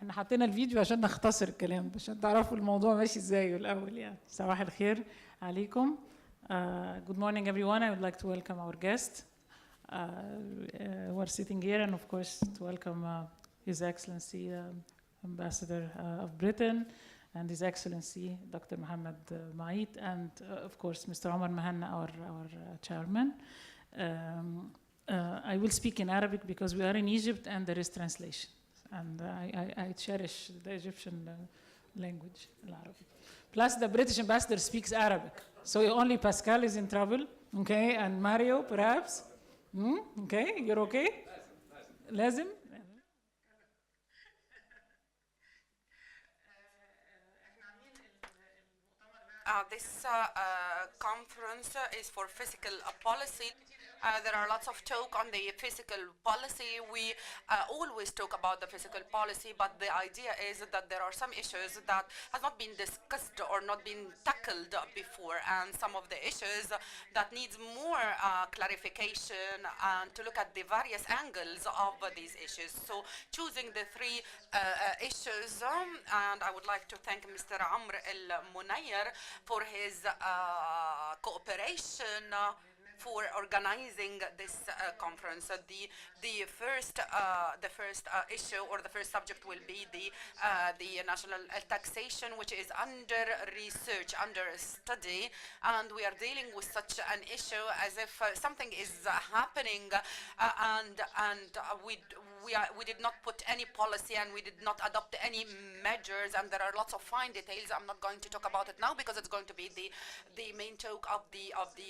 احنا حطينا الفيديو عشان نختصر الكلام عشان تعرفوا الموضوع ماشي ازاي الاول يعني. صباح الخير عليكم. Good morning everyone. I would like to welcome our guest who are sitting here, and of course to welcome His Excellency Ambassador of Britain and His Excellency Dr. Mohammed Maït, and of course Mr. Omar Mohanna, our chairman. I will speak in Arabic because we are in Egypt and there is translation, and I cherish the Egyptian language, Arabic. Plus the British ambassador speaks Arabic, so only Pascal is in trouble, okay, and Mario perhaps. Okay, you're okay? لازم. This conference is for fiscal policy. There are lots of talk on the fiscal policy. We always talk about the fiscal policy, but the idea is that there are some issues that has not been discussed or not been tackled before, and some of the issues that needs more clarification and to look at the various angles of these issues. So choosing the three issues, and I would like to thank Mr. Amr El-Munayr for his cooperation for organizing this conference. The first issue or the first subject will be the national taxation, which is under research, under study, and we are dealing with such an issue as if something is happening, and we did not put any policy and we did not adopt any measures, and there are lots of fine details. I'm not going to talk about it now because it's going to be the main talk of the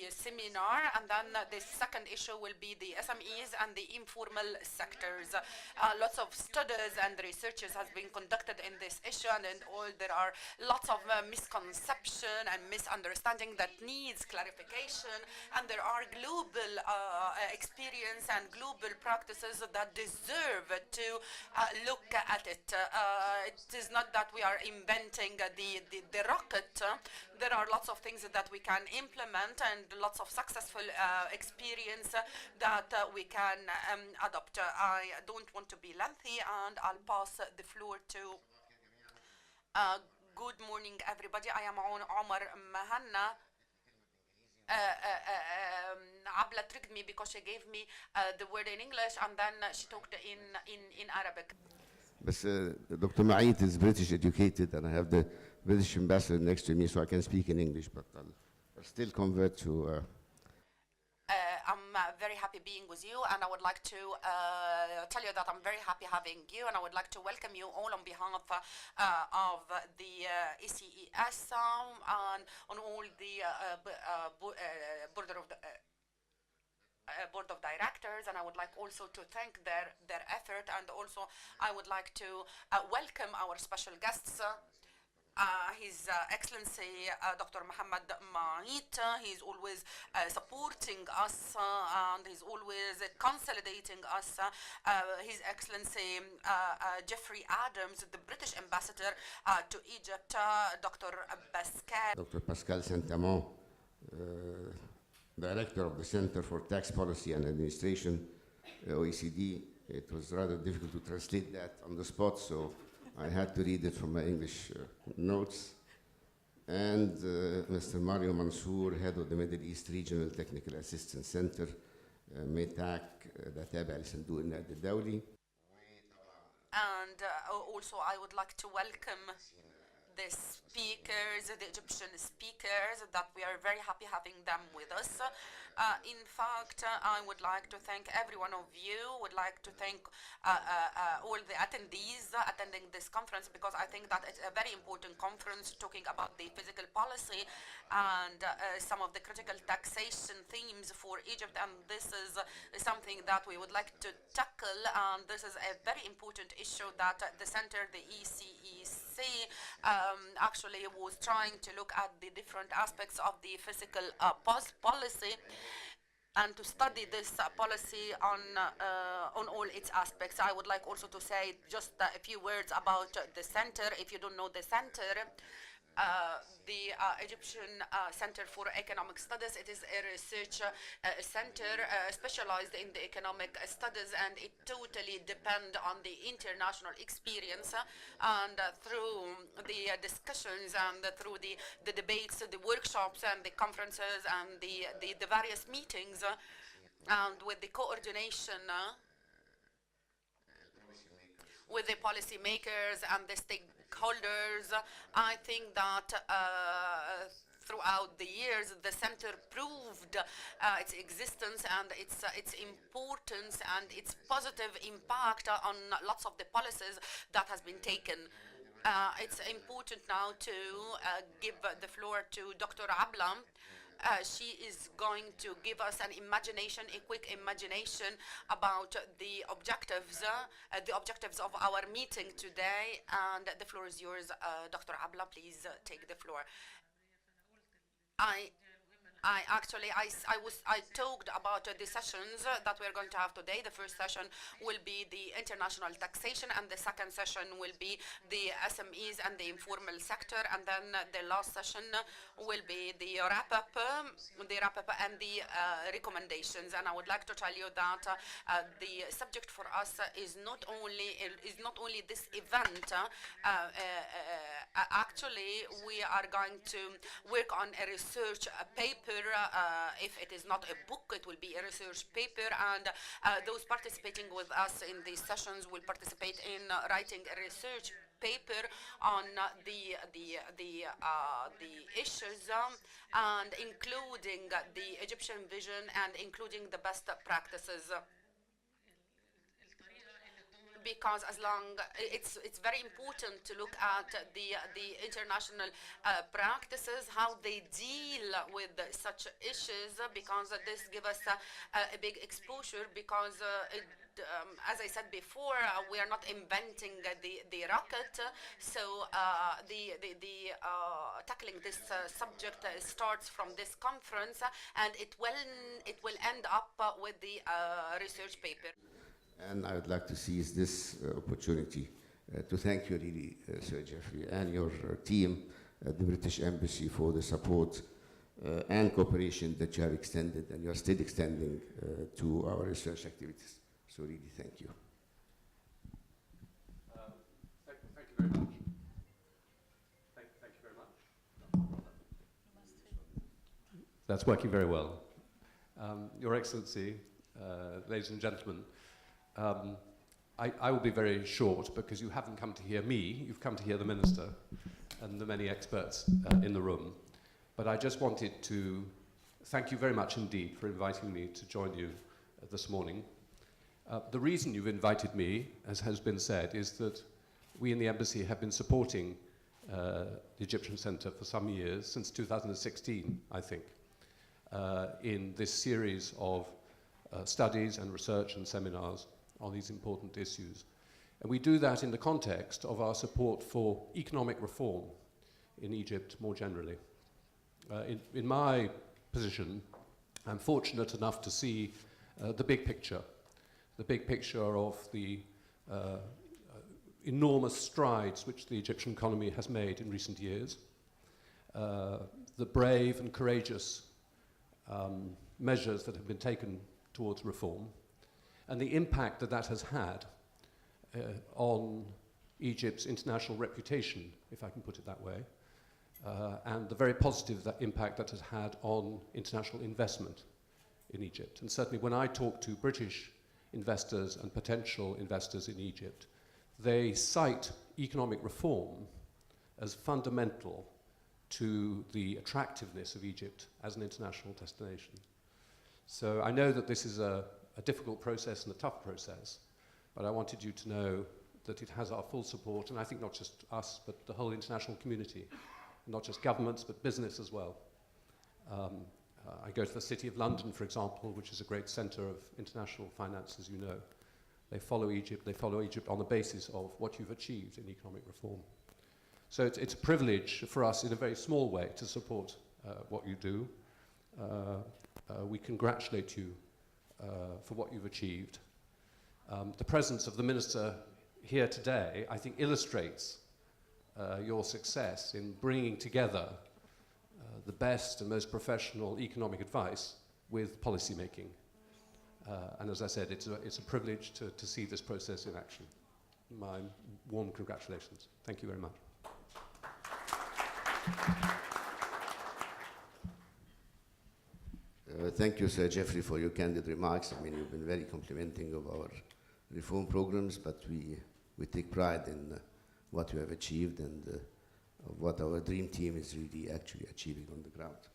seminar. And then the second issue will be the SMEs and the informal sectors. Lots of studies and researches has been conducted in this issue, and there are lots of misconception and misunderstanding that needs clarification, and there are global experience and global practices that deserve to look at it. It is not that we are inventing the rocket. There are lots of things that we can implement and lots of successful experience that we can adopt. I don't want to be lengthy, and I'll pass the floor to good morning everybody. I am Omar Mohanna. Abla tricked me because she gave me the word in English and then she talked in Arabic. But Dr. Maït is British educated, and I have the British ambassador next to me, so I can speak in English, but I'll still convert to... I'm very happy being with you, and I would like to tell you that I'm very happy having you, and I would like to welcome you all on behalf of the ECES and on all the board of directors, and I would like also to thank their effort, and also I would like to welcome our special guests. His Excellency Dr. Mohammed Maït. He's always supporting us and he's always consolidating us. His Excellency Geoffrey Adams, the British ambassador to Egypt, Dr. Pascal. Dr. Pascal Saint-Amand, Director of the Center for Tax Policy and Administration, OECD. It was rather difficult to translate that on the spot, so I had to read it from my English notes. And Mr. Mario Mansour, head of the Middle East Regional Technical Assistance Center, ميتاك ده تابع لصندوق النقد الدولي. And also I would like to welcome the speakers, the Egyptian speakers, that we are very happy having them with us. In fact, I would like to thank every one of you, would like to thank all the attendees attending this conference, because I think that it's a very important conference talking about the fiscal policy and some of the critical taxation themes for Egypt, and this is something that we would like to tackle, and this is a very important issue that the center, the ECEC, actually was trying to look at the different aspects of the fiscal policy and to study this policy on all its aspects. I would like also to say just a few words about the center. If you don't know the center, the Egyptian Center for Economic Studies. It is a research center specialized in the economic studies, and it totally depends on the international experience. And through the discussions and through the debates, the workshops and the conferences and the various meetings, and with the coordination with the policymakers and the stakeholders, I think that throughout the years, the center proved its existence and its importance and its positive impact on lots of the policies that has been taken. It's important now to give the floor to Dr. Abla. She is going to give us a quick imagination about the objectives of our meeting today. And the floor is yours, Dr. Abla. Please take the floor. I talked about the sessions that we're going to have today. The first session will be the international taxation, and the second session will be the SMEs and the informal sector, and then the last session will be the wrap-up and the recommendations. And I would like to tell you that the subject for us is not only this event. Actually, we are going to work on a research paper. If it is not a book, it will be a research paper, and those participating with us in these sessions will participate in writing a research paper on the issues, and including the Egyptian vision and including the best practices. Because it's very important to look at the international practices, how they deal with such issues, because this gives us a big exposure. Because as I said before, we are not inventing the rocket. So tackling this subject starts from this conference, and it will end up with the research paper. And I would like to seize this opportunity to thank you really, Sir Geoffrey, and your team at the British Embassy for the support and cooperation that you have extended and you are still extending to our research activities. So really, thank you. Thank you very much. Thank you very much. That's working very well. Your Excellency, ladies and gentlemen, I will be very short because you haven't come to hear me, you've come to hear the Minister and the many experts in the room. But I just wanted to thank you very much indeed for inviting me to join you this morning. The reason you've invited me, as has been said, is that we in the Embassy have been supporting the Egyptian Centre for some years, since 2016, I think, in this series of studies and research and seminars on these important issues. And we do that in the context of our support for economic reform in Egypt more generally. In my position, I'm fortunate enough to see the big picture of the enormous strides which the Egyptian economy has made in recent years, the brave and courageous measures that have been taken towards reform, and the impact that that has had on Egypt's international reputation, if I can put it that way, and the very positive impact that has had on international investment in Egypt. And certainly when I talk to British investors and potential investors in Egypt, they cite economic reform as fundamental to the attractiveness of Egypt as an international destination. So I know that this is a difficult process and a tough process, but I wanted you to know that it has our full support, and I think not just us, but the whole international community, not just governments, but business as well. I go to the City of London, for example, which is a great centre of international finance, as you know. They follow Egypt on the basis of what you've achieved in economic reform. So it's a privilege for us in a very small way to support what you do. We congratulate you for what you've achieved. The presence of the Minister here today, I think, illustrates your success in bringing together the best and most professional economic advice with policy making. And as I said, it's a privilege to see this process in action. My warm congratulations. Thank you very much. Thank you, Sir Geoffrey, for your candid remarks. I mean, you've been very complimenting of our reform programs, but we take pride in what you have achieved and of what our dream team is really actually achieving on the ground.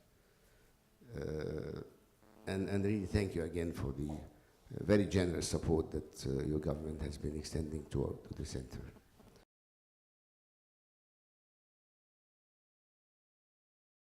And really thank you again for the very generous support that your government has been extending to the center.